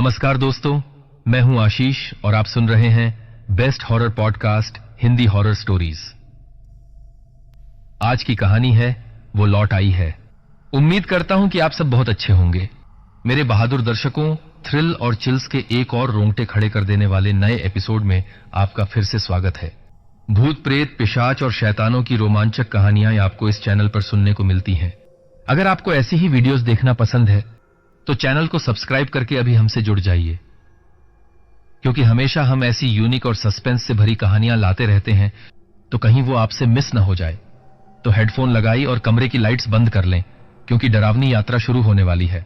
नमस्कार दोस्तों, मैं हूं आशीष और आप सुन रहे हैं best horror podcast Hindi horror stories. आज की कहानी है वो लौट आई है। उम्मीद करता हूं कि आप सब बहुत अच्छे होंगे। मेरे बहादुर दर्शकों, थ्रिल और चिल्स के एक और रोंगटे खड़े कर देने वाले नए एपिसोड में आपका फिर से स्वागत है। भूत प्रेत, पिशाच और शैतानों की रोमांचक कहानियां आपको इस चैनल पर सुनने को मिलती हैं। अगर आपको ऐसी ही वीडियोस देखना पसंद है तो चैनल को सब्सक्राइब करके अभी हमसे जुड़ जाइए, क्योंकि हमेशा हम ऐसी यूनिक और सस्पेंस से भरी कहानियां लाते रहते हैं, तो कहीं वो आपसे मिस न हो जाए। तो हेडफोन लगाई और कमरे की लाइट्स बंद कर लें, क्योंकि डरावनी यात्रा शुरू होने वाली है।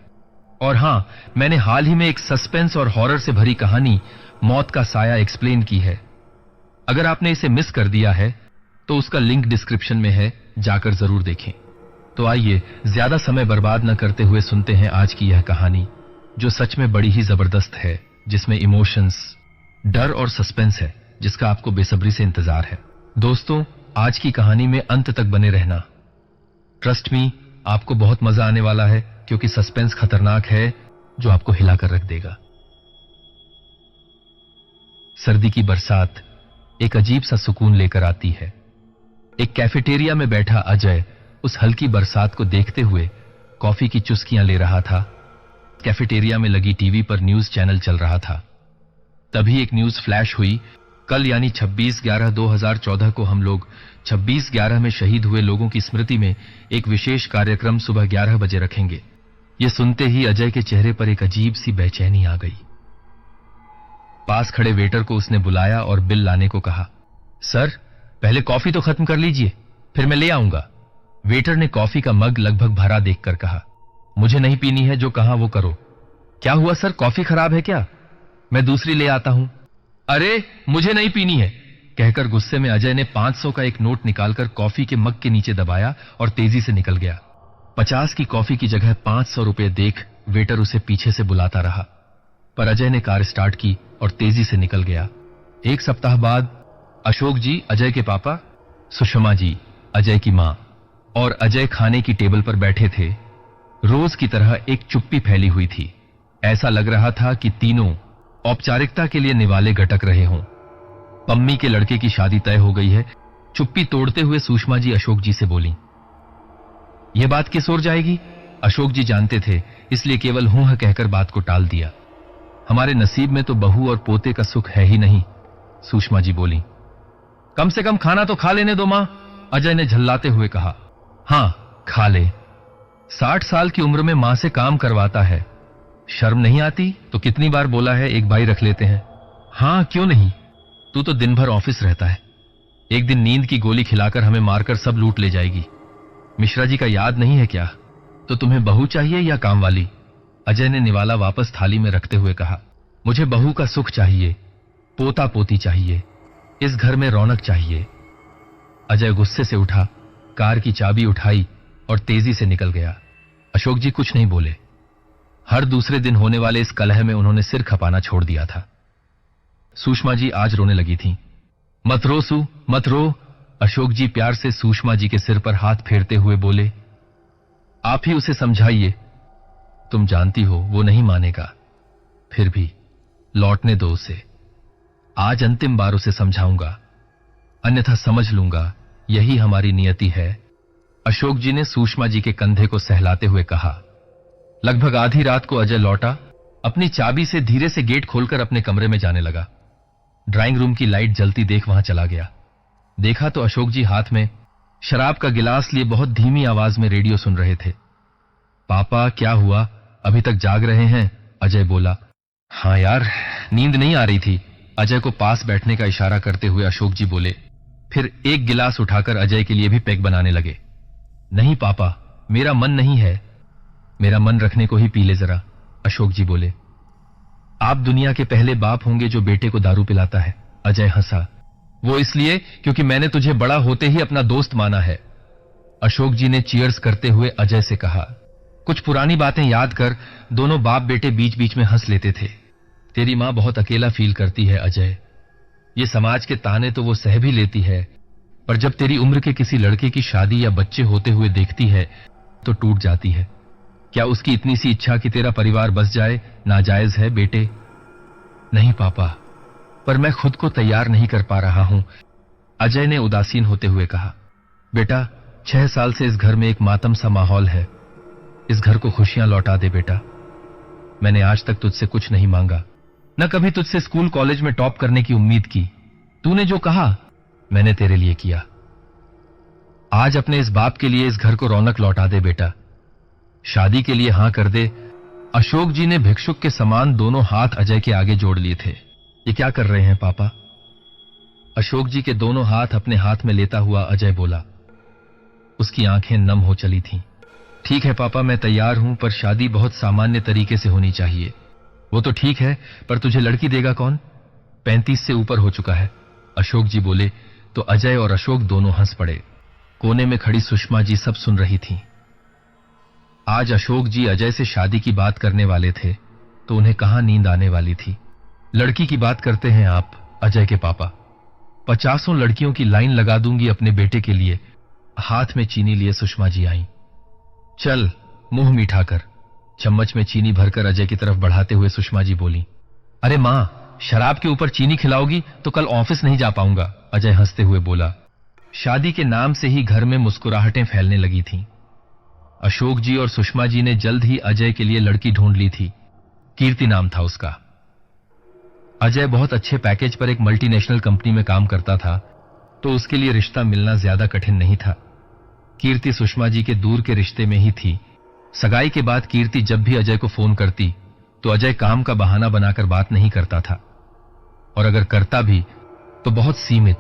और हां, मैंने हाल ही में एक सस्पेंस और हॉरर से भरी कहानी मौत का साया एक्सप्लेन की है। अगर आपने इसे मिस कर दिया है तो उसका लिंक डिस्क्रिप्शन में है, जाकर जरूर देखें। तो आइए ज्यादा समय बर्बाद न करते हुए सुनते हैं आज की यह कहानी, जो सच में बड़ी ही जबरदस्त है, जिसमें इमोशंस, डर और सस्पेंस है, जिसका आपको बेसब्री से इंतजार है। दोस्तों, आज की कहानी में अंत तक बने रहना। ट्रस्ट मी, आपको बहुत मजा आने वाला है, क्योंकि सस्पेंस खतरनाक है, जो आपको हिलाकर रख देगा। सर्दी की बरसात एक अजीब सा सुकून लेकर आती है। एक कैफेटेरिया में बैठा अजय उस हल्की बरसात को देखते हुए कॉफी की चुस्कियां ले रहा था। कैफेटेरिया में लगी टीवी पर न्यूज चैनल चल रहा था। तभी एक न्यूज फ्लैश हुई। कल यानी 26/11/2014 को हम लोग 26/11 में शहीद हुए लोगों की स्मृति में एक विशेष कार्यक्रम सुबह 11 बजे रखेंगे। यह सुनते ही अजय के चेहरे पर एक अजीब सी बेचैनी आ गई। पास खड़े वेटर को उसने बुलाया और बिल लाने को कहा। सर, पहले कॉफी तो खत्म कर लीजिए, फिर मैं ले आऊंगा। वेटर ने कॉफी का मग लगभग भरा देखकर कहा। मुझे नहीं पीनी है, जो कहा वो करो। क्या हुआ सर, कॉफी खराब है क्या? मैं दूसरी ले आता हूं। अरे, मुझे नहीं पीनी है, कहकर गुस्से में अजय ने 500 का एक नोट निकालकर कॉफी के मग के नीचे दबाया और तेजी से निकल गया। 50 की कॉफी की जगह 500 रुपए देख वेटर उसे पीछे से बुलाता रहा, पर अजय ने कार स्टार्ट की और तेजी से निकल गया। एक सप्ताह बाद अशोक जी, अजय के पापा, सुषमा जी, अजय की मां, और अजय खाने की टेबल पर बैठे थे। रोज की तरह एक चुप्पी फैली हुई थी। ऐसा लग रहा था कि तीनों औपचारिकता के लिए निवाले गटक रहे हों। पम्मी के लड़के की शादी तय हो गई है। चुप्पी तोड़ते हुए सुषमा जी अशोक जी से बोली। यह बात किस ओर जाएगी? अशोक जी जानते थे, इसलिए केवल हूं कहकर बात को टाल दिया। हमारे नसीब में तो बहू और पोते का सुख है ही नहीं, सुषमा जी बोली। कम से कम खाना तो खा लेने दो मां, अजय ने झल्लाते हुए कहा। हां, खा ले। 60 साल की उम्र में मां से काम करवाता है, शर्म नहीं आती? तो कितनी बार बोला है एक भाई रख लेते हैं। हां, क्यों नहीं, तू तो दिन भर ऑफिस रहता है। एक दिन नींद की गोली खिलाकर हमें मारकर सब लूट ले जाएगी। मिश्रा जी का याद नहीं है क्या? तो तुम्हें बहू चाहिए या काम वाली? अजय ने निवाला वापस थाली में रखते हुए कहा। मुझे बहू का सुख चाहिए, पोता पोती चाहिए, इस घर में रौनक चाहिए। अजय गुस्से से उठा, कार की चाबी उठाई और तेजी से निकल गया। अशोक जी कुछ नहीं बोले। हर दूसरे दिन होने वाले इस कलह में उन्होंने सिर खपाना छोड़ दिया था। सुषमा जी आज रोने लगी थीं। मत रो सू, मत रो, अशोक जी प्यार से सुषमा जी के सिर पर हाथ फेरते हुए बोले। आप ही उसे समझाइए, तुम जानती हो वो नहीं मानेगा। फिर भी लौटने दो उसे। आज अंतिम बार उसे समझाऊंगा, अन्यथा समझ लूंगा यही हमारी नियति है, अशोक जी ने सुषमा जी के कंधे को सहलाते हुए कहा। लगभग आधी रात को अजय लौटा। अपनी चाबी से धीरे से गेट खोलकर अपने कमरे में जाने लगा। ड्राइंग रूम की लाइट जलती देख वहां चला गया। देखा तो अशोक जी हाथ में शराब का गिलास लिए बहुत धीमी आवाज में रेडियो सुन रहे थे। पापा, क्या हुआ, अभी तक जाग रहे हैं? अजय बोला। हां यार, नींद नहीं आ रही थी, अजय को पास बैठने का इशारा करते हुए अशोक जी बोले। फिर एक गिलास उठाकर अजय के लिए भी पैक बनाने लगे। नहीं पापा, मेरा मन नहीं है। मेरा मन रखने को ही पी ले जरा, अशोक जी बोले। आप दुनिया के पहले बाप होंगे जो बेटे को दारू पिलाता है, अजय हंसा। वो इसलिए क्योंकि मैंने तुझे बड़ा होते ही अपना दोस्त माना है, अशोक जी ने चीयर्स करते हुए अजय से कहा। कुछ पुरानी बातें याद कर दोनों बाप बेटे बीच बीच में हंस लेते थे। तेरी मां बहुत अकेला फील करती है अजय। ये समाज के ताने तो वो सह भी लेती है, पर जब तेरी उम्र के किसी लड़के की शादी या बच्चे होते हुए देखती है तो टूट जाती है। क्या उसकी इतनी सी इच्छा कि तेरा परिवार बस जाए नाजायज है बेटे? नहीं पापा, पर मैं खुद को तैयार नहीं कर पा रहा हूं, अजय ने उदासीन होते हुए कहा। बेटा, 6 साल से इस घर में एक मातम सा माहौल है। इस घर को खुशियां लौटा दे बेटा। मैंने आज तक तुझसे कुछ नहीं मांगा, न कभी तुझसे स्कूल कॉलेज में टॉप करने की उम्मीद की। तूने जो कहा मैंने तेरे लिए किया। आज अपने इस बाप के लिए इस घर को रौनक लौटा दे बेटा। शादी के लिए हां कर दे। अशोक जी ने भिक्षुक के समान दोनों हाथ अजय के आगे जोड़ लिए थे। ये क्या कर रहे हैं पापा? अशोक जी के दोनों हाथ अपने हाथ में लेता हुआ अजय बोला। उसकी आंखें नम हो चली थीं। ठीक है पापा, मैं तैयार हूं, पर शादी बहुत सामान्य तरीके से होनी चाहिए। वो तो ठीक है, पर तुझे लड़की देगा कौन? 35 से ऊपर हो चुका है, अशोक जी बोले तो अजय और अशोक दोनों हंस पड़े। कोने में खड़ी सुषमा जी सब सुन रही थीं। आज अशोक जी अजय से शादी की बात करने वाले थे तो उन्हें कहां नींद आने वाली थी। लड़की की बात करते हैं आप, अजय के पापा। 50 लड़कियों की लाइन लगा दूंगी अपने बेटे के लिए। हाथ में चीनी लिए सुषमा जी आईं। चल, मुंह मीठा कर। चम्मच में चीनी भरकर अजय की तरफ बढ़ाते हुए सुषमा जी बोली। अरे मां, शराब के ऊपर चीनी खिलाओगी तो कल ऑफिस नहीं जा पाऊंगा, अजय हंसते हुए बोला। शादी के नाम से ही घर में मुस्कुराहटें फैलने लगी थीं। अशोक जी और सुषमा जी ने जल्द ही अजय के लिए लड़की ढूंढ ली थी। कीर्ति नाम था उसका। अजय बहुत अच्छे पैकेज पर एक मल्टीनेशनल कंपनी में काम करता था, तो उसके लिए रिश्ता मिलना ज्यादा कठिन नहीं था। कीर्ति सुषमा जी के दूर के रिश्ते में ही थी। सगाई के बाद कीर्ति जब भी अजय को फोन करती तो अजय काम का बहाना बनाकर बात नहीं करता था, और अगर करता भी तो बहुत सीमित।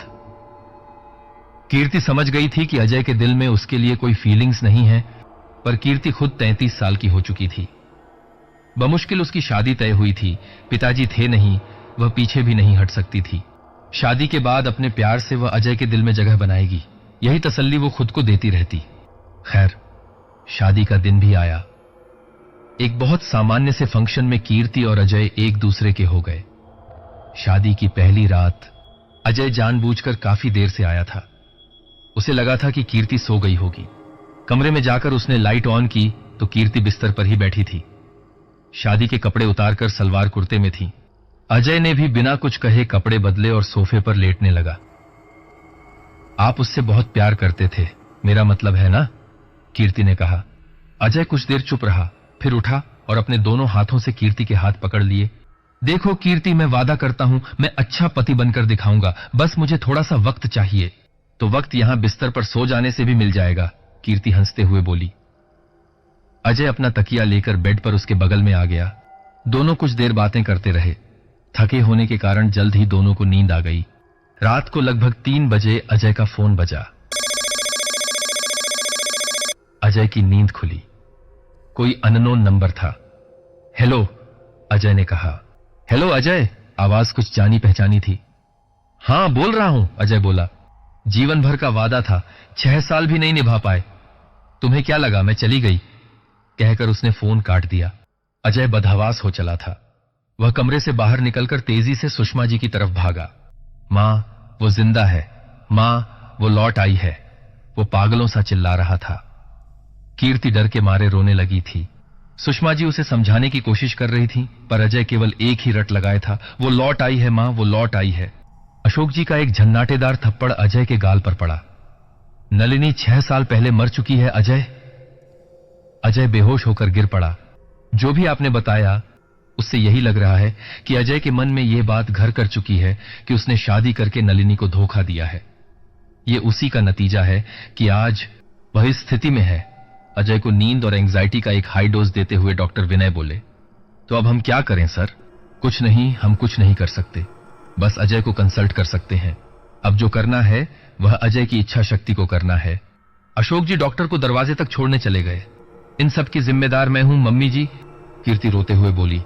कीर्ति समझ गई थी कि अजय के दिल में उसके लिए कोई फीलिंग्स नहीं है, पर कीर्ति खुद 33 साल की हो चुकी थी। बमुश्किल उसकी शादी तय हुई थी। पिताजी थे नहीं, वह पीछे भी नहीं हट सकती थी। शादी के बाद अपने प्यार से वह अजय के दिल में जगह बनाएगी, यही तसल्ली वो खुद को देती रहती। खैर, शादी का दिन भी आया। एक बहुत सामान्य से फंक्शन में कीर्ति और अजय एक दूसरे के हो गए। शादी की पहली रात अजय जानबूझकर काफी देर से आया था। उसे लगा था कि कीर्ति सो गई होगी। कमरे में जाकर उसने लाइट ऑन की तो कीर्ति बिस्तर पर ही बैठी थी। शादी के कपड़े उतारकर सलवार कुर्ते में थी। अजय ने भी बिना कुछ कहे कपड़े बदले और सोफे पर लेटने लगा। आप उससे बहुत प्यार करते थे, मेरा मतलब है ना? कीर्ति ने कहा। अजय कुछ देर चुप रहा, फिर उठा और अपने दोनों हाथों से कीर्ति के हाथ पकड़ लिए। देखो कीर्ति, मैं वादा करता हूं, मैं अच्छा पति बनकर दिखाऊंगा, बस मुझे थोड़ा सा वक्त चाहिए। तो वक्त यहां बिस्तर पर सो जाने से भी मिल जाएगा, कीर्ति हंसते हुए बोली। अजय अपना तकिया लेकर बेड पर उसके बगल में आ गया। दोनों कुछ देर बातें करते रहे। थके होने के कारण जल्द ही दोनों को नींद आ गई। रात को लगभग 3 बजे अजय का फोन बजा। अजय की नींद खुली। कोई अननोन नंबर था। हेलो, अजय ने कहा। हेलो अजय, आवाज कुछ जानी पहचानी थी। हां, बोल रहा हूं, अजय बोला। जीवन भर का वादा था, 6 साल भी नहीं निभा पाए। तुम्हें क्या लगा मैं चली गई? कहकर उसने फोन काट दिया। अजय बदहवास हो चला था। वह कमरे से बाहर निकलकर तेजी से सुषमा जी की तरफ भागा। मां, वो जिंदा है। मां, वो लौट आई है। वो पागलों सा चिल्ला रहा था। कीर्ति डर के मारे रोने लगी थी। सुषमा जी उसे समझाने की कोशिश कर रही थी, पर अजय केवल एक ही रट लगाए था। वो लौट आई है मां, वो लौट आई है। अशोक जी का एक झन्नाटेदार थप्पड़ अजय के गाल पर पड़ा। नलिनी 6 साल पहले मर चुकी है अजय। अजय बेहोश होकर गिर पड़ा। जो भी आपने बताया उससे यही लग रहा है कि अजय के मन में यह बात घर कर चुकी है कि उसने शादी करके नलिनी को धोखा दिया है। यह उसी का नतीजा है कि आज वह इस स्थिति में है। अजय को नींद और एंजाइटी का एक हाई डोज देते हुए डॉक्टर विनय बोले। तो अब हम क्या करें सर? कुछ नहीं, हम कुछ नहीं कर सकते, बस अजय को कंसल्ट कर सकते हैं। अब जो करना है वह अजय की इच्छा शक्ति को करना है। अशोक जी डॉक्टर को दरवाजे तक छोड़ने चले गए। इन सब की जिम्मेदार मैं हूं मम्मी जी, कीर्ति रोते हुए बोली।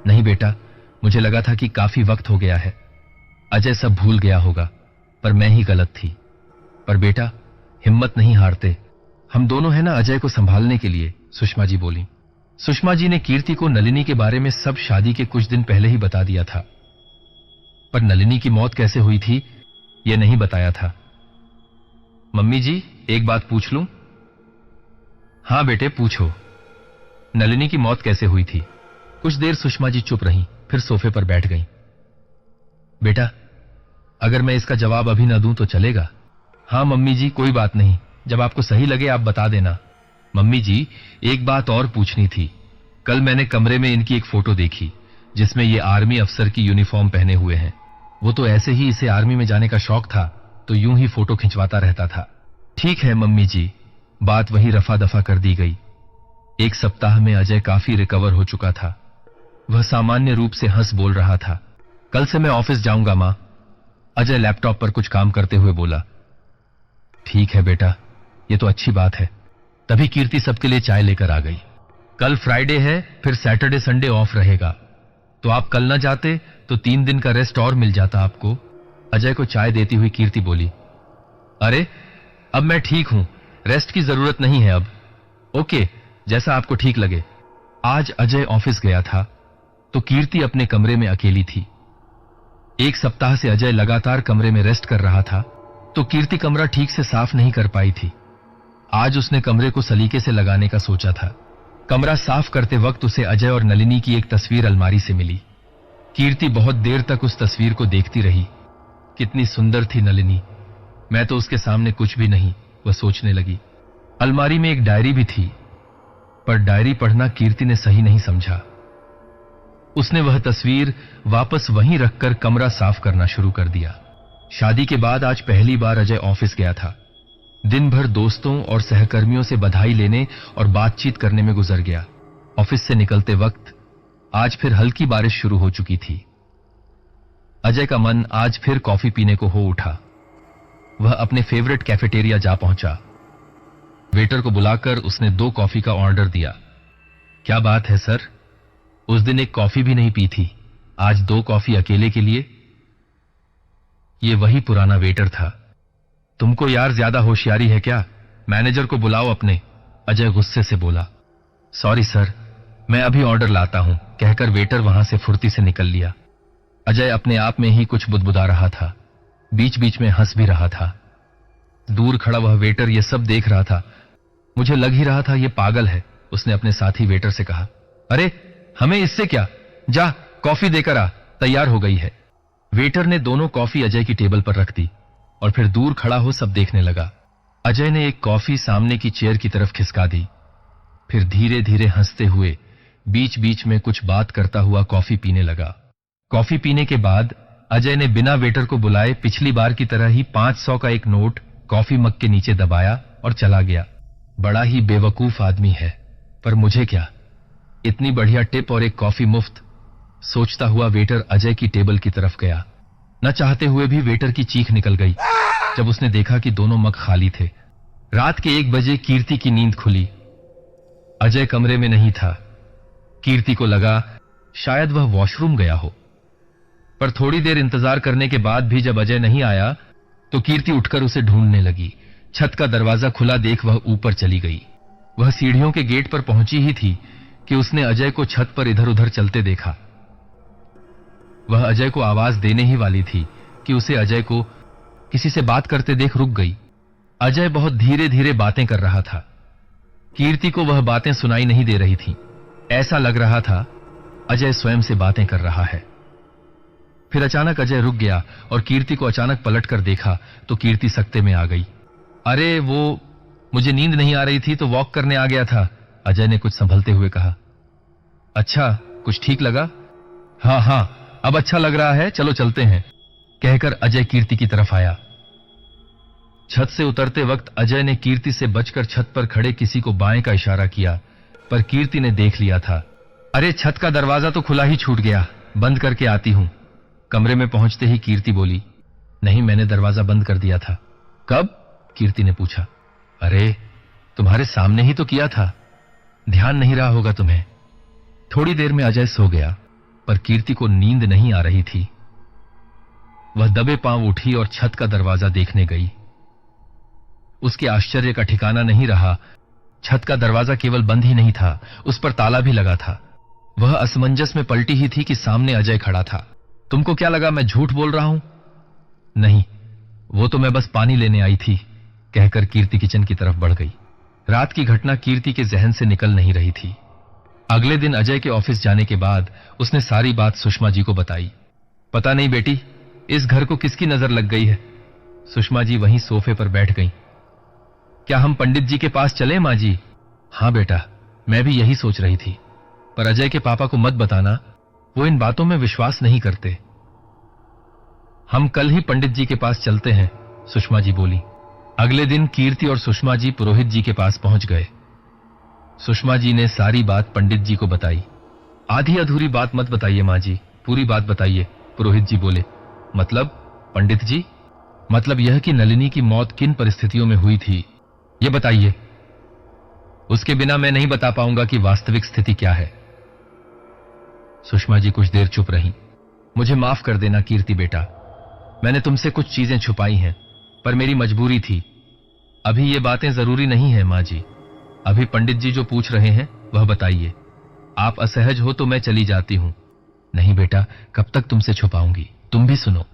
नहीं बेटा, मुझे लगा था कि काफी वक्त हो गया है, अजय सब भूल गया होगा, पर मैं ही गलत थी। पर बेटा, हिम्मत नहीं हारते, हम दोनों हैं ना अजय को संभालने के लिए, सुषमा जी बोली। सुषमा जी ने कीर्ति को नलिनी के बारे में सब शादी के कुछ दिन पहले ही बता दिया था, पर नलिनी की मौत कैसे हुई थी यह नहीं बताया था। मम्मी जी, एक बात पूछ लूं? हां बेटे, पूछो। नलिनी की मौत कैसे हुई थी? कुछ देर सुषमा जी चुप रहीं, फिर सोफे पर बैठ गईं। बेटा, अगर मैं इसका जवाब अभी न दूं तो चलेगा? हाँ मम्मी जी, कोई बात नहीं, जब आपको सही लगे आप बता देना। मम्मी जी, एक बात और पूछनी थी। कल मैंने कमरे में इनकी एक फोटो देखी जिसमें ये आर्मी अफसर की यूनिफॉर्म पहने हुए हैं। वो तो ऐसे ही इसे आर्मी में जाने का शौक था तो यूं ही फोटो खिंचवाता रहता था। ठीक है मम्मी जी, बात वहीं रफा दफा कर दी गई। एक सप्ताह में अजय काफी रिकवर हो चुका था। वह सामान्य रूप से हंस बोल रहा था। कल से मैं ऑफिस जाऊंगा मां, अजय लैपटॉप पर कुछ काम करते हुए बोला। ठीक है बेटा, ये तो अच्छी बात है। तभी कीर्ति सबके लिए चाय लेकर आ गई। कल फ्राइडे है, फिर सैटरडे संडे ऑफ रहेगा, तो आप कल ना जाते तो 3 दिन का रेस्ट और मिल जाता आपको। अजय को चाय देती हुई कीर्ति बोली। अरे अब मैं ठीक हूं, रेस्ट की जरूरत नहीं है अब। ओके, जैसा आपको ठीक लगे। आज अजय ऑफिस गया था तो कीर्ति अपने कमरे में अकेली थी। एक सप्ताह से अजय लगातार कमरे में रेस्ट कर रहा था तो कीर्ति कमरा ठीक से साफ नहीं कर पाई थी। आज उसने कमरे को सलीके से लगाने का सोचा था। कमरा साफ करते वक्त उसे अजय और नलिनी की एक तस्वीर अलमारी से मिली। कीर्ति बहुत देर तक उस तस्वीर को देखती रही। कितनी सुंदर थी नलिनी, मैं तो उसके सामने कुछ भी नहीं, वह सोचने लगी। अलमारी में एक डायरी भी थी, पर डायरी पढ़ना कीर्ति ने सही नहीं समझा। उसने वह तस्वीर वापस वहीं रखकर कमरा साफ करना शुरू कर दिया। शादी के बाद आज पहली बार अजय ऑफिस गया था। दिन भर दोस्तों और सहकर्मियों से बधाई लेने और बातचीत करने में गुजर गया। ऑफिस से निकलते वक्त आज फिर हल्की बारिश शुरू हो चुकी थी। अजय का मन आज फिर कॉफी पीने को हो उठा। वह अपने फेवरेट कैफेटेरिया जा पहुंचा। वेटर को बुलाकर उसने 2 कॉफी का ऑर्डर दिया। क्या बात है सर, उस दिन एक कॉफी भी नहीं पी थी, आज 2 कॉफी अकेले के लिए? ये वही पुराना वेटर था। तुमको यार ज्यादा होशियारी है क्या? मैनेजर को बुलाओ अपने, अजय गुस्से से बोला। सॉरी सर, मैं अभी ऑर्डर लाता हूं, कहकर वेटर वहां से फुर्ती से निकल लिया। अजय अपने आप में ही कुछ बुदबुदा रहा था, बीच बीच में हंस भी रहा था। दूर खड़ा वह वेटर ये सब देख रहा था। मुझे लग ही रहा था ये पागल है, उसने अपने साथी वेटर से कहा। अरे हमें इससे क्या, जा कॉफी देकर आ, तैयार हो गई है। वेटर ने दोनों कॉफी अजय की टेबल पर रख दी और फिर दूर खड़ा हो सब देखने लगा। अजय ने एक कॉफी सामने की चेयर की तरफ खिसका दी, फिर धीरे धीरे हंसते हुए बीच बीच में कुछ बात करता हुआ कॉफी पीने लगा। कॉफी पीने के बाद अजय ने बिना वेटर को बुलाए पिछली बार की तरह ही 500 का एक नोट कॉफी मग के नीचे दबाया और चला गया। बड़ा ही बेवकूफ आदमी है, पर मुझे क्या, इतनी बढ़िया टिप और एक कॉफी मुफ्त, सोचता हुआ वेटर अजय की टेबल की तरफ गया। न चाहते हुए भी वेटर की चीख निकल गई जब उसने देखा कि दोनों मग खाली थे। रात के 1 बजे कीर्ति की नींद खुली। अजय कमरे में नहीं था। कीर्ति को लगा शायद वह वॉशरूम गया हो, पर थोड़ी देर इंतजार करने के बाद भी जब अजय नहीं आया तो कीर्ति उठकर उसे ढूंढने लगी। छत का दरवाजा खुला देख वह ऊपर चली गई। वह सीढ़ियों के गेट पर पहुंची ही थी कि उसने अजय को छत पर इधर उधर चलते देखा। वह अजय को आवाज देने ही वाली थी कि उसे अजय को किसी से बात करते देख रुक गई। अजय बहुत धीरे धीरे बातें कर रहा था। कीर्ति को वह बातें सुनाई नहीं दे रही थीं। ऐसा लग रहा था अजय स्वयं से बातें कर रहा है। फिर अचानक अजय रुक गया और कीर्ति को अचानक पलट कर देखा तो कीर्ति सकते में आ गई। अरे वो, मुझे नींद नहीं आ रही थी तो वॉक करने आ गया था, अजय ने कुछ संभलते हुए कहा। अच्छा, कुछ ठीक लगा? हाँ हाँ, अब अच्छा लग रहा है, चलो चलते हैं, कहकर अजय कीर्ति की तरफ आया। छत से उतरते वक्त अजय ने कीर्ति से बचकर छत पर खड़े किसी को बाएं का इशारा किया, पर कीर्ति ने देख लिया था। अरे छत का दरवाजा तो खुला ही छूट गया, बंद करके आती हूं। कमरे में पहुंचते ही कीर्ति बोली। नहीं, मैंने दरवाजा बंद कर दिया था। कब? कीर्ति ने पूछा। अरे तुम्हारे सामने ही तो किया था, ध्यान नहीं रहा होगा तुम्हें। थोड़ी देर में अजय सो गया, पर कीर्ति को नींद नहीं आ रही थी। वह दबे पांव उठी और छत का दरवाजा देखने गई। उसके आश्चर्य का ठिकाना नहीं रहा। छत का दरवाजा केवल बंद ही नहीं था, उस पर ताला भी लगा था। वह असमंजस में पलटी ही थी कि सामने अजय खड़ा था। तुमको क्या लगा मैं झूठ बोल रहा हूं? नहीं, वो तो मैं बस पानी लेने आई थी, कहकर कीर्ति किचन की तरफ बढ़ गई। रात की घटना कीर्ति के जहन से निकल नहीं रही थी। अगले दिन अजय के ऑफिस जाने के बाद उसने सारी बात सुषमा जी को बताई। पता नहीं बेटी, इस घर को किसकी नजर लग गई है। सुषमा जी वहीं सोफे पर बैठ गईं। क्या हम पंडित जी के पास चलें मां जी? हां बेटा, मैं भी यही सोच रही थी, पर अजय के पापा को मत बताना, वो इन बातों में विश्वास नहीं करते। हम कल ही पंडित जी के पास चलते हैं, सुषमा जी बोली। अगले दिन कीर्ति और सुषमा जी पुरोहित जी के पास पहुंच गए। सुषमा जी ने सारी बात पंडित जी को बताई। आधी अधूरी बात मत बताइए मां जी, पूरी बात बताइए, पुरोहित जी बोले। मतलब पंडित जी? मतलब यह कि नलिनी की मौत किन परिस्थितियों में हुई थी, यह बताइए। उसके बिना मैं नहीं बता पाऊंगा कि वास्तविक स्थिति क्या है। सुषमा जी कुछ देर चुप रहीं। मुझे माफ कर देना कीर्ति बेटा, मैंने तुमसे कुछ चीजें छुपाई हैं, पर मेरी मजबूरी थी। अभी ये बातें जरूरी नहीं है मां जी। अभी पंडित जी जो पूछ रहे हैं वह बताइए। आप असहज हो तो मैं चली जाती हूं। नहीं बेटा, कब तक तुमसे छुपाऊंगी। तुम भी सुनो।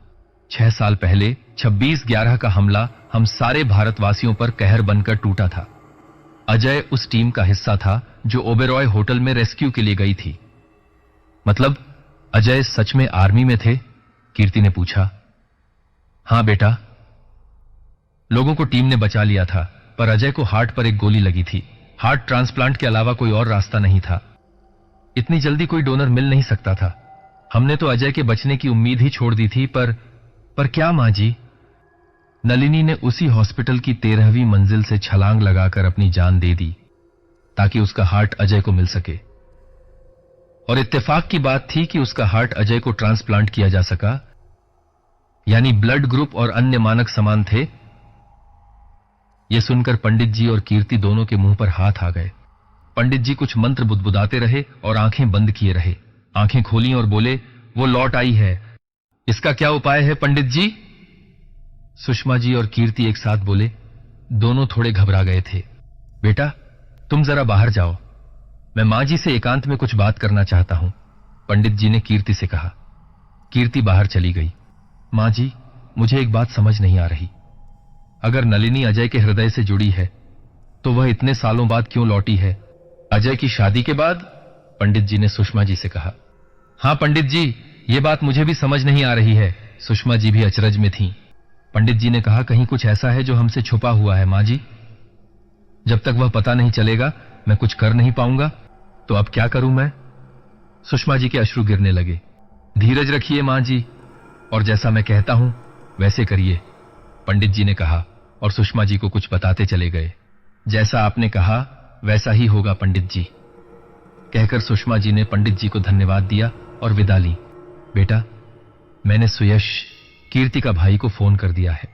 6 साल पहले 26/11 का हमला हम सारे भारतवासियों पर कहर बनकर टूटा था। अजय उस टीम का हिस्सा था जो ओबेरॉय होटल में रेस्क्यू के लिए गई थी। मतलब अजय सच में आर्मी में थे? कीर्ति ने पूछा। हां बेटा, लोगों को टीम ने बचा लिया था, पर अजय को हार्ट पर एक गोली लगी थी। हार्ट ट्रांसप्लांट के अलावा कोई और रास्ता नहीं था। इतनी जल्दी कोई डोनर मिल नहीं सकता था। हमने तो अजय के बचने की उम्मीद ही छोड़ दी थी, पर क्या मां जी? नलिनी ने उसी हॉस्पिटल की 13वीं मंजिल से छलांग लगाकर अपनी जान दे दी ताकि उसका हार्ट अजय को मिल सके। और इत्तेफाक की बात थी कि उसका हार्ट अजय को ट्रांसप्लांट किया जा सका, यानी ब्लड ग्रुप और अन्य मानक समान थे। यह सुनकर पंडित जी और कीर्ति दोनों के मुंह पर हाथ आ गए। पंडित जी कुछ मंत्र बुदबुदाते रहे और आंखें बंद किए रहे। आंखें खोली और बोले, वो लौट आई है। इसका क्या उपाय है पंडित जी? सुषमा जी और कीर्ति एक साथ बोले। दोनों थोड़े घबरा गए थे। बेटा, तुम जरा बाहर जाओ, मैं मां जी से एकांत में कुछ बात करना चाहता हूं, पंडित जी ने कीर्ति से कहा। कीर्ति बाहर चली गई। मां जी, मुझे एक बात समझ नहीं आ रही। अगर नलिनी अजय के हृदय से जुड़ी है तो वह इतने सालों बाद क्यों लौटी है? अजय की शादी के बाद? पंडित जी ने सुषमा जी से कहा। हां पंडित जी, यह बात मुझे भी समझ नहीं आ रही है। सुषमा जी भी अचरज में थीं। पंडित जी ने कहा, कहीं कुछ ऐसा है जो हमसे छुपा हुआ है मां जी। जब तक वह पता नहीं चलेगा मैं कुछ कर नहीं पाऊंगा। तो अब क्या करूं मैं? सुषमा जी के अश्रु गिरने लगे। धीरज रखिए मां जी, और जैसा मैं कहता हूं वैसे करिए, पंडित जी ने कहा और सुषमा जी को कुछ बताते चले गए। जैसा आपने कहा वैसा ही होगा पंडित जी, कहकर सुषमा जी ने पंडित जी को धन्यवाद दिया और विदा ली। बेटा, मैंने सुयश, कीर्ति का भाई, को फोन कर दिया है।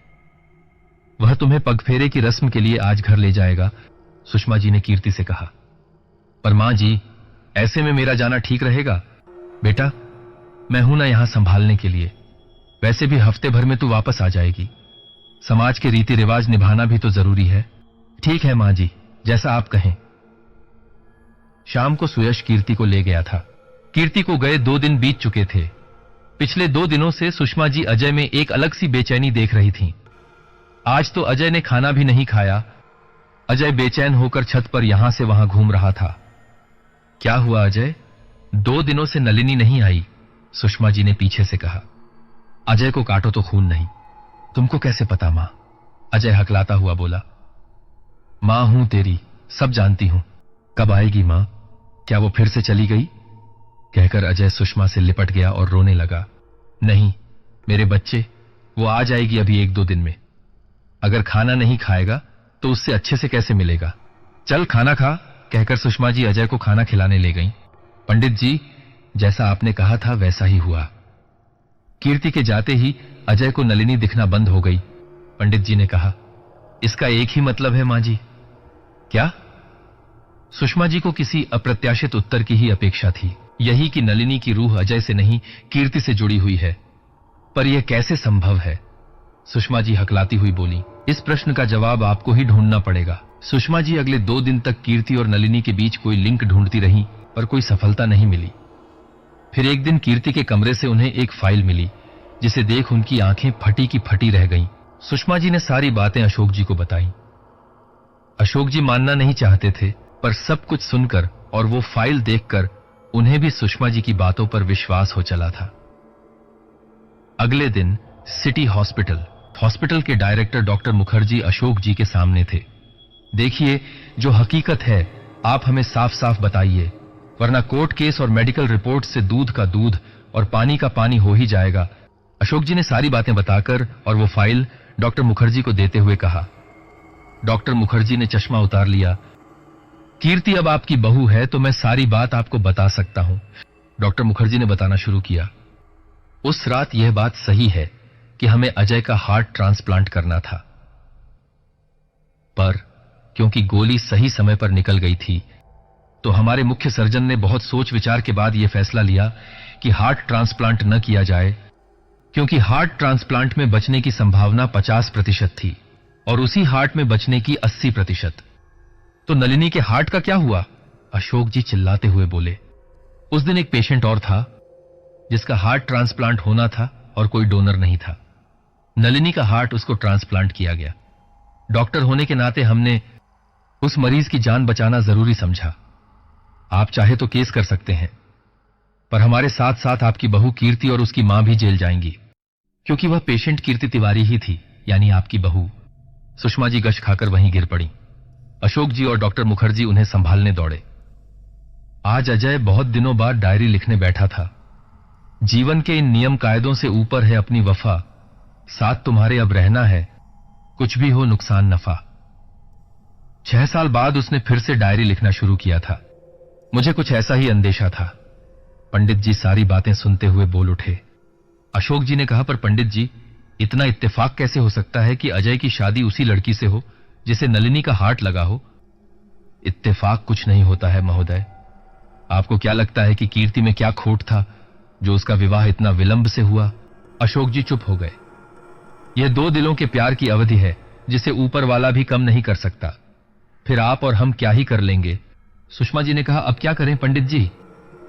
वह तुम्हें पगफेरे की रस्म के लिए आज घर ले जाएगा, सुषमा जी ने कीर्ति से कहा। पर मां जी, ऐसे में मेरा जाना ठीक रहेगा? बेटा, मैं हूं ना यहां संभालने के लिए। वैसे भी हफ्ते भर में तू वापस आ जाएगी। समाज के रीति रिवाज निभाना भी तो जरूरी है। ठीक है मां जी, जैसा आप कहें। शाम को सुयश कीर्ति को ले गया था। कीर्ति को गए 2 दिन बीत चुके थे। पिछले 2 दिनों से सुषमा जी अजय में एक अलग सी बेचैनी देख रही थीं। आज तो अजय ने खाना भी नहीं खाया। अजय बेचैन होकर छत पर यहां से वहां घूम रहा था। क्या हुआ अजय? 2 दिनों से नलिनी नहीं आई, सुषमा जी ने पीछे से कहा। अजय को काटो तो खून नहीं। तुमको कैसे पता मां? अजय हकलाता हुआ बोला। मां हूं तेरी, सब जानती हूं। कब आएगी मां? क्या वो फिर से चली गई? कहकर अजय सुषमा से लिपट गया और रोने लगा। नहीं मेरे बच्चे, वो आ जाएगी अभी 1-2 दिन में। अगर खाना नहीं खाएगा तो उससे अच्छे से कैसे मिलेगा? चल खाना खा, कहकर सुषमा जी अजय को खाना खिलाने ले गईं। पंडित जी, जैसा आपने कहा था वैसा ही हुआ। कीर्ति के जाते ही अजय को नलिनी दिखना बंद हो गई। पंडित जी ने कहा, इसका एक ही मतलब है मां जी। क्या? सुषमा जी को किसी अप्रत्याशित उत्तर की ही अपेक्षा थी, यही कि नलिनी की रूह अजय से नहीं कीर्ति से जुड़ी हुई है। पर यह कैसे संभव है? सुषमा जी हकलाती हुई बोली। इस प्रश्न का जवाब आपको ही ढूंढना पड़ेगा। सुषमा जी अगले 2 दिन तक कीर्ति और नलिनी के बीच कोई लिंक ढूंढती रहीं, पर कोई सफलता नहीं मिली। फिर एक दिन कीर्ति के कमरे से उन्हें एक फाइल मिली, जिसे देख उनकी आंखें फटी की फटी रह गईं। सुषमा जी ने सारी बातें अशोक जी को बताई। अशोक जी मानना नहीं चाहते थे, पर सब कुछ सुनकर और वो फाइल देखकर उन्हें भी सुषमा जी की बातों पर विश्वास हो चला था। अगले दिन सिटी हॉस्पिटल के डायरेक्टर डॉक्टर मुखर्जी अशोक जी के सामने थे। देखिए, जो हकीकत है आप हमें साफ साफ बताइए, वरना कोर्ट केस और मेडिकल रिपोर्ट से दूध का दूध और पानी का पानी हो ही जाएगा। अशोक जी ने सारी बातें बताकर और वो फाइल डॉक्टर मुखर्जी को देते हुए कहा। डॉक्टर मुखर्जी ने चश्मा उतार लिया। कीर्ति अब आपकी बहू है तो मैं सारी बात आपको बता सकता हूं। डॉक्टर मुखर्जी ने बताना शुरू किया। उस रात यह बात सही है कि हमें अजय का हार्ट ट्रांसप्लांट करना था, पर क्योंकि गोली सही समय पर निकल गई थी तो हमारे मुख्य सर्जन ने बहुत सोच विचार के बाद यह फैसला लिया कि हार्ट ट्रांसप्लांट न किया जाए, क्योंकि हार्ट ट्रांसप्लांट में बचने की संभावना 50% थी और उसी हार्ट में बचने की 80%। तो नलिनी के हार्ट का क्या हुआ? अशोक जी चिल्लाते हुए बोले। उस दिन एक पेशेंट और था जिसका हार्ट ट्रांसप्लांट होना था और कोई डोनर नहीं था। नलिनी का हार्ट उसको ट्रांसप्लांट किया गया। डॉक्टर होने के नाते हमने उस मरीज की जान बचाना जरूरी समझा। आप चाहे तो केस कर सकते हैं, पर हमारे साथ साथ आपकी बहू कीर्ति और उसकी मां भी जेल जाएंगी, क्योंकि वह पेशेंट कीर्ति तिवारी ही थी, यानी आपकी बहू। सुषमा जी गश खाकर वहीं गिर पड़ी। अशोक जी और डॉक्टर मुखर्जी उन्हें संभालने दौड़े। आज अजय बहुत दिनों बाद डायरी लिखने बैठा था। जीवन के इन नियम कायदों से ऊपर है अपनी वफा, साथ तुम्हारे अब रहना है, कुछ भी हो नुकसान नफा। 6 साल बाद उसने फिर से डायरी लिखना शुरू किया था। मुझे कुछ ऐसा ही अंदेशा था। पंडित जी सारी बातें सुनते हुए बोल उठे। अशोक जी ने कहा, पर पंडित जी, इतना इत्तेफाक कैसे हो सकता है कि अजय की शादी उसी लड़की से हो जिसे नलिनी का हार्ट लगा हो? इत्तेफाक कुछ नहीं होता है महोदय। आपको क्या लगता है कि कीर्ति में क्या खोट था जो उसका विवाह इतना विलंब से हुआ? अशोक जी चुप हो गए। यह 2 दिलों के प्यार की अवधि है जिसे ऊपर वाला भी कम नहीं कर सकता। फिर आप और हम क्या ही कर लेंगे? सुषमा जी ने कहा, अब क्या करें पंडित जी?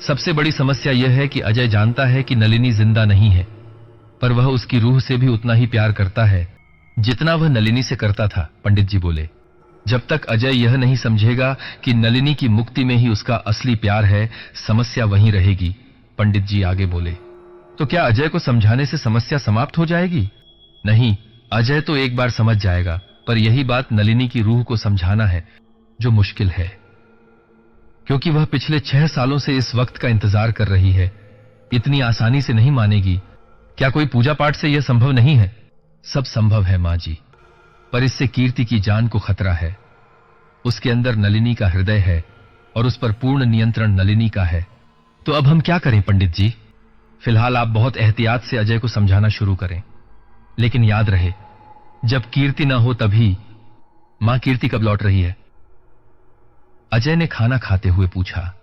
सबसे बड़ी समस्या यह है कि अजय जानता है कि नलिनी जिंदा नहीं है, पर वह उसकी रूह से भी उतना ही प्यार करता है जितना वह नलिनी से करता था। पंडित जी बोले, जब तक अजय यह नहीं समझेगा कि नलिनी की मुक्ति में ही उसका असली प्यार है, समस्या वहीं रहेगी। पंडित जी आगे बोले, तो क्या अजय को समझाने से समस्या समाप्त हो जाएगी? नहीं, अजय तो एक बार समझ जाएगा, पर यही बात नलिनी की रूह को समझाना है जो मुश्किल है, क्योंकि वह पिछले 6 सालों से इस वक्त का इंतजार कर रही है। इतनी आसानी से नहीं मानेगी। क्या कोई पूजा पाठ से यह संभव नहीं है? सब संभव है मां जी, पर इससे कीर्ति की जान को खतरा है। उसके अंदर नलिनी का हृदय है और उस पर पूर्ण नियंत्रण नलिनी का है। तो अब हम क्या करें पंडित जी? फिलहाल आप बहुत एहतियात से अजय को समझाना शुरू करें, लेकिन याद रहे, जब कीर्ति ना हो तभी। मां, कीर्ति कब लौट रही है? अजय ने खाना खाते हुए पूछा।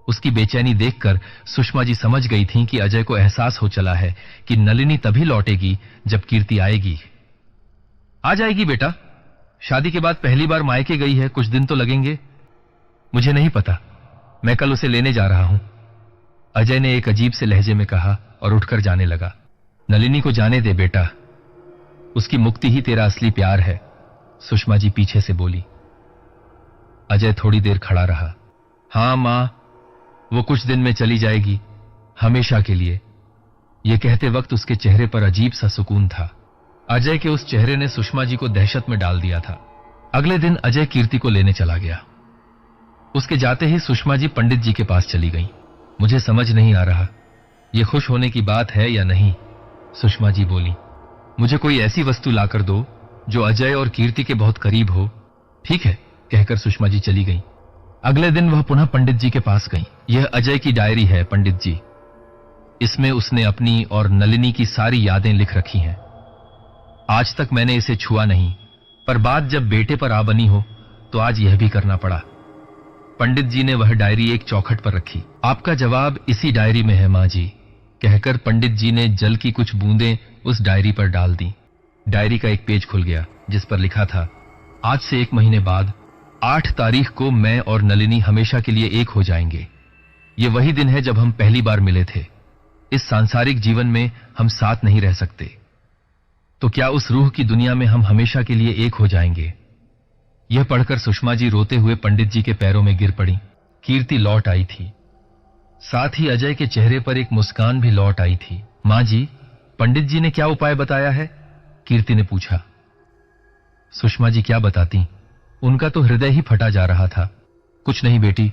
उसकी बेचैनी देखकर सुषमा जी समझ गई थीं कि अजय को एहसास हो चला है कि नलिनी तभी लौटेगी जब कीर्ति आएगी। आ जाएगी बेटा, शादी के बाद पहली बार मायके गई है, कुछ दिन तो लगेंगे। मुझे नहीं पता, मैं कल उसे लेने जा रहा हूं, अजय ने एक अजीब से लहजे में कहा और उठकर जाने लगा। नलिनी को जाने दे बेटा, उसकी मुक्ति ही तेरा असली प्यार है, सुषमा जी पीछे से बोली। अजय थोड़ी देर खड़ा रहा। हां मां, वो कुछ दिन में चली जाएगी, हमेशा के लिए। यह कहते वक्त उसके चेहरे पर अजीब सा सुकून था। अजय के उस चेहरे ने सुषमा जी को दहशत में डाल दिया था। अगले दिन अजय कीर्ति को लेने चला गया। उसके जाते ही सुषमा जी पंडित जी के पास चली गईं। मुझे समझ नहीं आ रहा, यह खुश होने की बात है या नहीं, सुषमा जी बोली। मुझे कोई ऐसी वस्तु लाकर दो जो अजय और कीर्ति के बहुत करीब हो। ठीक है, कहकर सुषमा जी चली गईं। अगले दिन वह पुनः पंडित जी के पास गईं। यह अजय की डायरी है पंडित जी, इसमें उसने अपनी और नलिनी की सारी यादें लिख रखी हैं। आज तक मैंने इसे छुआ नहीं, पर बात जब बेटे पर आ बनी हो तो आज यह भी करना पड़ा। पंडित जी ने वह डायरी एक चौखट पर रखी। आपका जवाब इसी डायरी में है मां जी, कहकर पंडित जी ने जल की कुछ बूंदें उस डायरी पर डाल दी। डायरी का एक पेज खुल गया जिस पर लिखा था, आज से 1 महीने बाद 8 तारीख को मैं और नलिनी हमेशा के लिए एक हो जाएंगे। ये वही दिन है जब हम पहली बार मिले थे। इस सांसारिक जीवन में हम साथ नहीं रह सकते, तो क्या उस रूह की दुनिया में हम हमेशा के लिए एक हो जाएंगे? यह पढ़कर सुषमा जी रोते हुए पंडित जी के पैरों में गिर पड़ी। कीर्ति लौट आई थी, साथ ही अजय के चेहरे पर एक मुस्कान भी लौट आई थी। मां जी, पंडित जी ने क्या उपाय बताया है? कीर्ति ने पूछा। सुषमा जी क्या बताती, उनका तो हृदय ही फटा जा रहा था। कुछ नहीं बेटी,